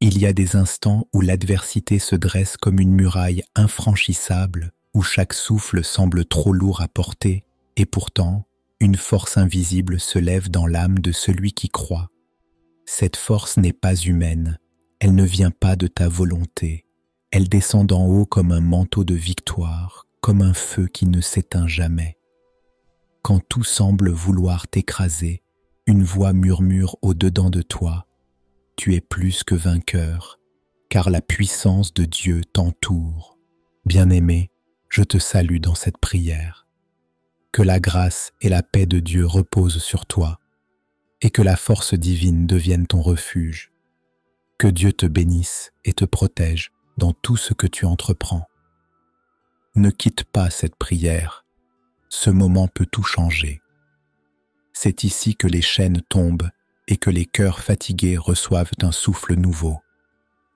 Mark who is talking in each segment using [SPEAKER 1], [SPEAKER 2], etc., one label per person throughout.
[SPEAKER 1] Il y a des instants où l'adversité se dresse comme une muraille infranchissable, où chaque souffle semble trop lourd à porter, et pourtant, une force invisible se lève dans l'âme de celui qui croit. Cette force n'est pas humaine, elle ne vient pas de ta volonté, elle descend d'en haut comme un manteau de victoire, comme un feu qui ne s'éteint jamais. Quand tout semble vouloir t'écraser, une voix murmure au-dedans de toi, « Tu es plus que vainqueur, car la puissance de Dieu t'entoure. » Bien-aimé, je te salue dans cette prière. Que la grâce et la paix de Dieu reposent sur toi, et que la force divine devienne ton refuge. Que Dieu te bénisse et te protège dans tout ce que tu entreprends. Ne quitte pas cette prière, ce moment peut tout changer. C'est ici que les chaînes tombent et que les cœurs fatigués reçoivent un souffle nouveau.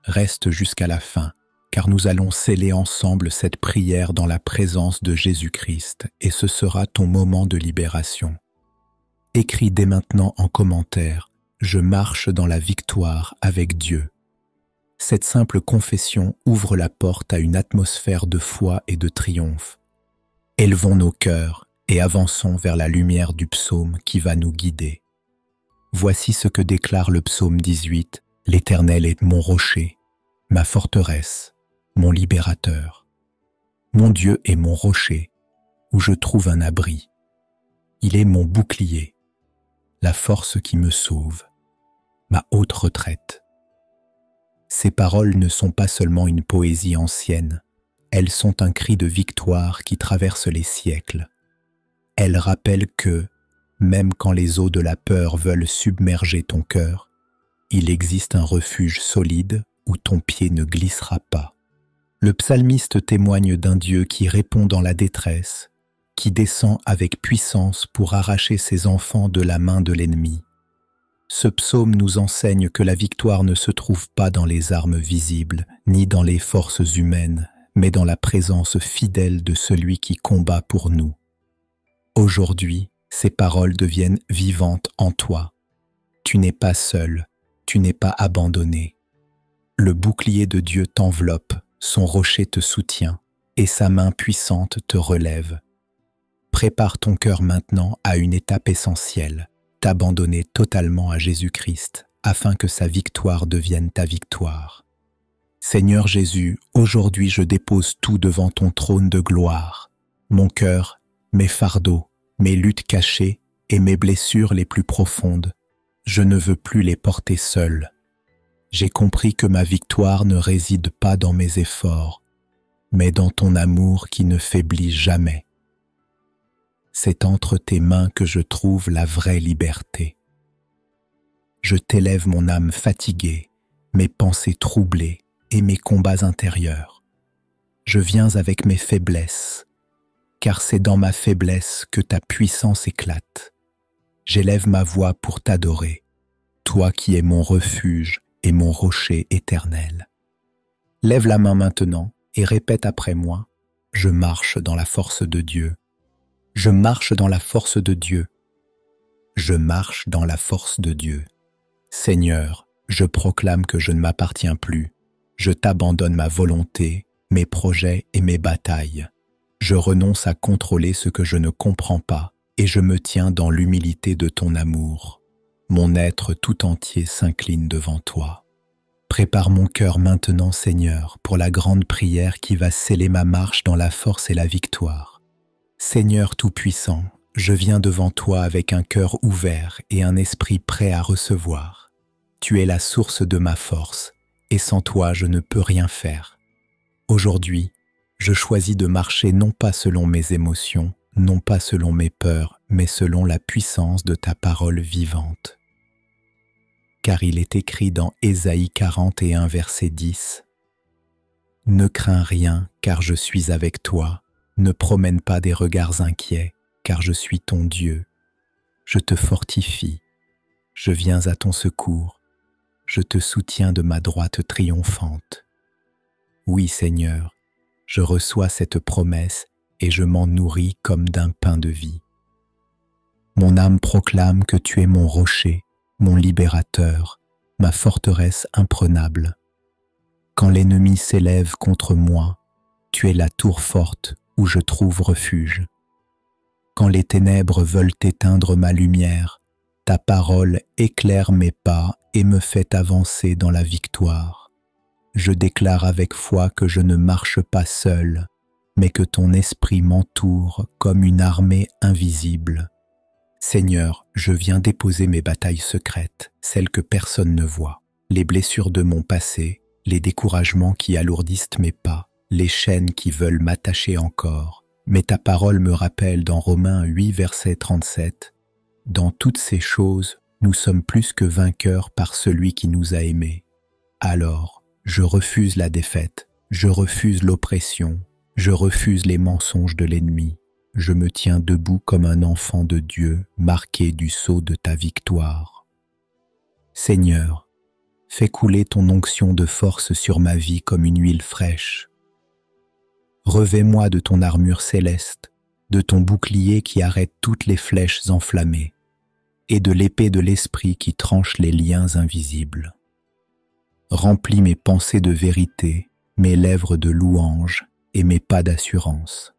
[SPEAKER 1] Reste jusqu'à la fin, car nous allons sceller ensemble cette prière dans la présence de Jésus-Christ, et ce sera ton moment de libération. Écris dès maintenant en commentaire « Je marche dans la victoire avec Dieu ». Cette simple confession ouvre la porte à une atmosphère de foi et de triomphe. Élevons nos cœurs et avançons vers la lumière du psaume qui va nous guider. Voici ce que déclare le psaume 18, « L'Éternel est mon rocher, ma forteresse, mon libérateur. Mon Dieu est mon rocher, où je trouve un abri. Il est mon bouclier, la force qui me sauve, ma haute retraite. » Ces paroles ne sont pas seulement une poésie ancienne, elles sont un cri de victoire qui traverse les siècles. Elles rappellent que, même quand les eaux de la peur veulent submerger ton cœur, il existe un refuge solide où ton pied ne glissera pas. Le psalmiste témoigne d'un Dieu qui répond dans la détresse, qui descend avec puissance pour arracher ses enfants de la main de l'ennemi. Ce psaume nous enseigne que la victoire ne se trouve pas dans les armes visibles, ni dans les forces humaines, mais dans la présence fidèle de celui qui combat pour nous. Aujourd'hui, ces paroles deviennent vivantes en toi. Tu n'es pas seul, tu n'es pas abandonné. Le bouclier de Dieu t'enveloppe, son rocher te soutient, et sa main puissante te relève. Prépare ton cœur maintenant à une étape essentielle, t'abandonner totalement à Jésus-Christ, afin que sa victoire devienne ta victoire. Seigneur Jésus, aujourd'hui je dépose tout devant ton trône de gloire, mon cœur, mes fardeaux, mes luttes cachées et mes blessures les plus profondes. Je ne veux plus les porter seul. J'ai compris que ma victoire ne réside pas dans mes efforts, mais dans ton amour qui ne faiblit jamais. C'est entre tes mains que je trouve la vraie liberté. Je t'élève mon âme fatiguée, mes pensées troublées et mes combats intérieurs. Je viens avec mes faiblesses, car c'est dans ma faiblesse que ta puissance éclate. J'élève ma voix pour t'adorer, toi qui es mon refuge et mon rocher éternel. Lève la main maintenant et répète après moi, « Je marche dans la force de Dieu. Je marche dans la force de Dieu. Je marche dans la force de Dieu. Seigneur, je proclame que je ne m'appartiens plus. Je t'abandonne ma volonté, mes projets et mes batailles. Je renonce à contrôler ce que je ne comprends pas et je me tiens dans l'humilité de ton amour. Mon être tout entier s'incline devant toi. Prépare mon cœur maintenant, Seigneur, pour la grande prière qui va sceller ma marche dans la force et la victoire. Seigneur Tout-Puissant, je viens devant toi avec un cœur ouvert et un esprit prêt à recevoir. Tu es la source de ma force, et sans toi je ne peux rien faire. Aujourd'hui, je choisis de marcher non pas selon mes émotions, non pas selon mes peurs, mais selon la puissance de ta parole vivante. Car il est écrit dans Ésaïe 41, verset 10, « Ne crains rien, car je suis avec toi. Ne promène pas des regards inquiets, car je suis ton Dieu. Je te fortifie. Je viens à ton secours. Je te soutiens de ma droite triomphante. » Oui, Seigneur, je reçois cette promesse et je m'en nourris comme d'un pain de vie. Mon âme proclame que tu es mon rocher, mon libérateur, ma forteresse imprenable. Quand l'ennemi s'élève contre moi, tu es la tour forte où je trouve refuge. Quand les ténèbres veulent éteindre ma lumière, ta parole éclaire mes pas et me fait avancer dans la victoire. Je déclare avec foi que je ne marche pas seul, mais que ton esprit m'entoure comme une armée invisible. Seigneur, je viens déposer mes batailles secrètes, celles que personne ne voit, les blessures de mon passé, les découragements qui alourdissent mes pas, les chaînes qui veulent m'attacher encore. Mais ta parole me rappelle dans Romains 8, verset 37, « Dans toutes ces choses, nous sommes plus que vainqueurs par celui qui nous a aimés. » Alors, je refuse la défaite, je refuse l'oppression, je refuse les mensonges de l'ennemi. Je me tiens debout comme un enfant de Dieu, marqué du sceau de ta victoire. Seigneur, fais couler ton onction de force sur ma vie comme une huile fraîche. Revêt-moi de ton armure céleste, de ton bouclier qui arrête toutes les flèches enflammées, et de l'épée de l'esprit qui tranche les liens invisibles. Remplis mes pensées de vérité, mes lèvres de louange et mes pas d'assurance.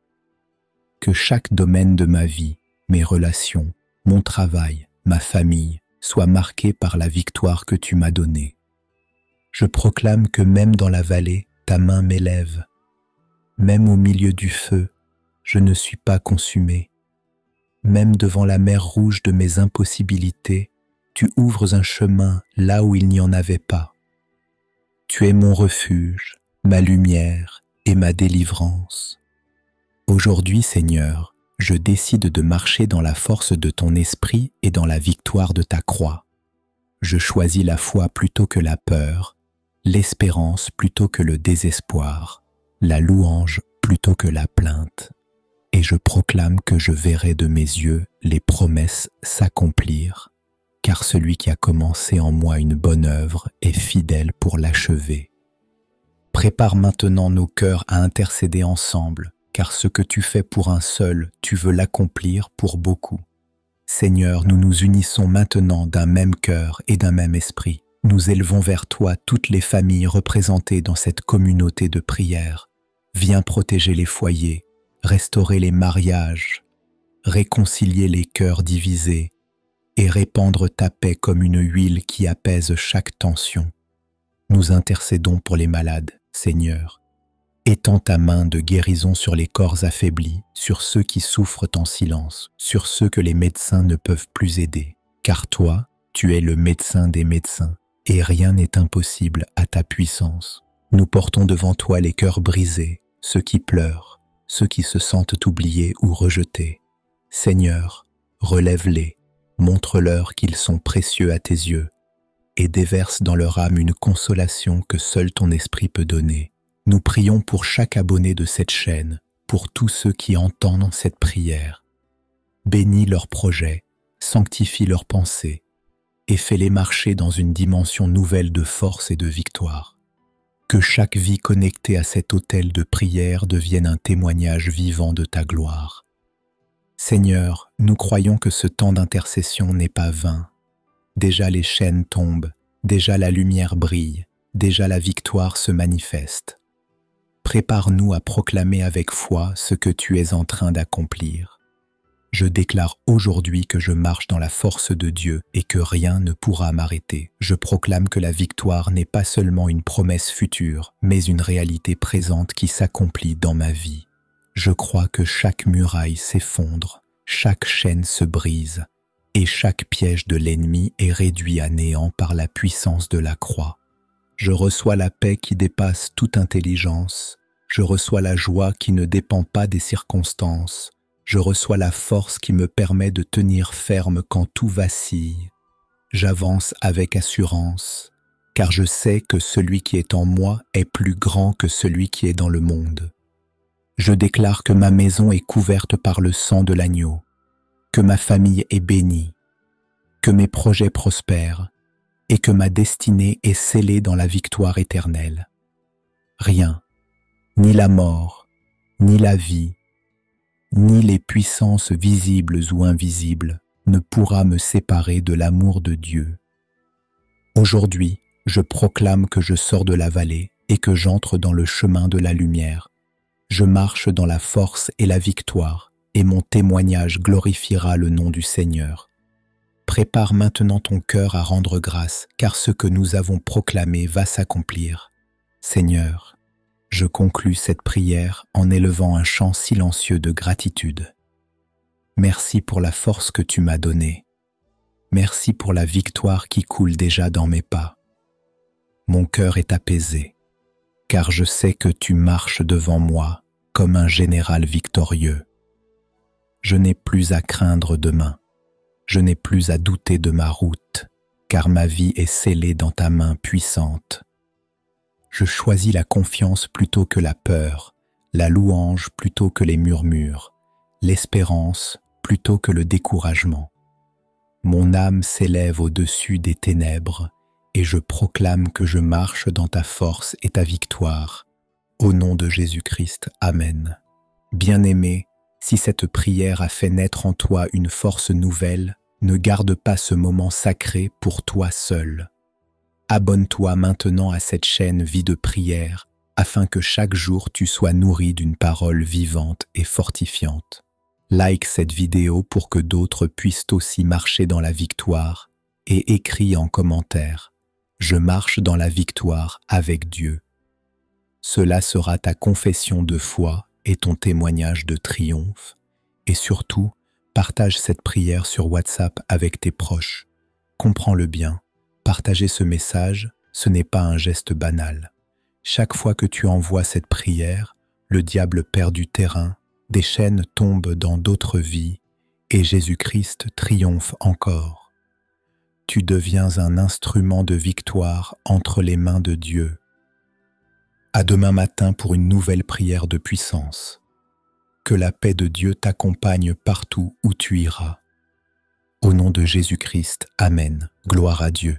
[SPEAKER 1] Que chaque domaine de ma vie, mes relations, mon travail, ma famille, soit marqué par la victoire que tu m'as donnée. Je proclame que même dans la vallée, ta main m'élève. Même au milieu du feu, je ne suis pas consumé. Même devant la mer rouge de mes impossibilités, tu ouvres un chemin là où il n'y en avait pas. Tu es mon refuge, ma lumière et ma délivrance. Aujourd'hui, Seigneur, je décide de marcher dans la force de ton esprit et dans la victoire de ta croix. Je choisis la foi plutôt que la peur, l'espérance plutôt que le désespoir, la louange plutôt que la plainte. Et je proclame que je verrai de mes yeux les promesses s'accomplir, car celui qui a commencé en moi une bonne œuvre est fidèle pour l'achever. Prépare maintenant nos cœurs à intercéder ensemble, car ce que tu fais pour un seul, tu veux l'accomplir pour beaucoup. Seigneur, nous nous unissons maintenant d'un même cœur et d'un même esprit. Nous élevons vers toi toutes les familles représentées dans cette communauté de prière. Viens protéger les foyers, restaurer les mariages, réconcilier les cœurs divisés et répandre ta paix comme une huile qui apaise chaque tension. Nous intercédons pour les malades, Seigneur. Étends ta main de guérison sur les corps affaiblis, sur ceux qui souffrent en silence, sur ceux que les médecins ne peuvent plus aider. Car toi, tu es le médecin des médecins, et rien n'est impossible à ta puissance. Nous portons devant toi les cœurs brisés, ceux qui pleurent, ceux qui se sentent oubliés ou rejetés. Seigneur, relève-les, montre-leur qu'ils sont précieux à tes yeux, et déverse dans leur âme une consolation que seul ton esprit peut donner. Nous prions pour chaque abonné de cette chaîne, pour tous ceux qui entendent cette prière. Bénis leurs projets, sanctifie leurs pensées, et fais-les marcher dans une dimension nouvelle de force et de victoire. Que chaque vie connectée à cet autel de prière devienne un témoignage vivant de ta gloire. Seigneur, nous croyons que ce temps d'intercession n'est pas vain. Déjà les chaînes tombent, déjà la lumière brille, déjà la victoire se manifeste. Prépare-nous à proclamer avec foi ce que tu es en train d'accomplir. Je déclare aujourd'hui que je marche dans la force de Dieu et que rien ne pourra m'arrêter. Je proclame que la victoire n'est pas seulement une promesse future, mais une réalité présente qui s'accomplit dans ma vie. Je crois que chaque muraille s'effondre, chaque chaîne se brise, et chaque piège de l'ennemi est réduit à néant par la puissance de la croix. Je reçois la paix qui dépasse toute intelligence. Je reçois la joie qui ne dépend pas des circonstances. Je reçois la force qui me permet de tenir ferme quand tout vacille. J'avance avec assurance, car je sais que celui qui est en moi est plus grand que celui qui est dans le monde. Je déclare que ma maison est couverte par le sang de l'agneau, que ma famille est bénie, que mes projets prospèrent, et que ma destinée est scellée dans la victoire éternelle. Rien, ni la mort, ni la vie, ni les puissances visibles ou invisibles ne pourra me séparer de l'amour de Dieu. Aujourd'hui, je proclame que je sors de la vallée et que j'entre dans le chemin de la lumière. Je marche dans la force et la victoire, et mon témoignage glorifiera le nom du Seigneur. Prépare maintenant ton cœur à rendre grâce, car ce que nous avons proclamé va s'accomplir. Seigneur, je conclus cette prière en élevant un chant silencieux de gratitude. Merci pour la force que tu m'as donnée. Merci pour la victoire qui coule déjà dans mes pas. Mon cœur est apaisé, car je sais que tu marches devant moi comme un général victorieux. Je n'ai plus à craindre demain. Je n'ai plus à douter de ma route, car ma vie est scellée dans ta main puissante. Je choisis la confiance plutôt que la peur, la louange plutôt que les murmures, l'espérance plutôt que le découragement. Mon âme s'élève au-dessus des ténèbres, et je proclame que je marche dans ta force et ta victoire. Au nom de Jésus-Christ, Amen. Bien-aimé, si cette prière a fait naître en toi une force nouvelle, ne garde pas ce moment sacré pour toi seul. Abonne-toi maintenant à cette chaîne Vie de prière, afin que chaque jour tu sois nourri d'une parole vivante et fortifiante. Like cette vidéo pour que d'autres puissent aussi marcher dans la victoire et écris en commentaire « Je marche dans la victoire avec Dieu ». Cela sera ta confession de foi et ton témoignage de triomphe. Et surtout, partage cette prière sur WhatsApp avec tes proches. Comprends-le bien, partager ce message, ce n'est pas un geste banal. Chaque fois que tu envoies cette prière, le diable perd du terrain, des chaînes tombent dans d'autres vies et Jésus-Christ triomphe encore. Tu deviens un instrument de victoire entre les mains de Dieu. À demain matin pour une nouvelle prière de puissance. Que la paix de Dieu t'accompagne partout où tu iras. Au nom de Jésus-Christ, Amen. Gloire à Dieu.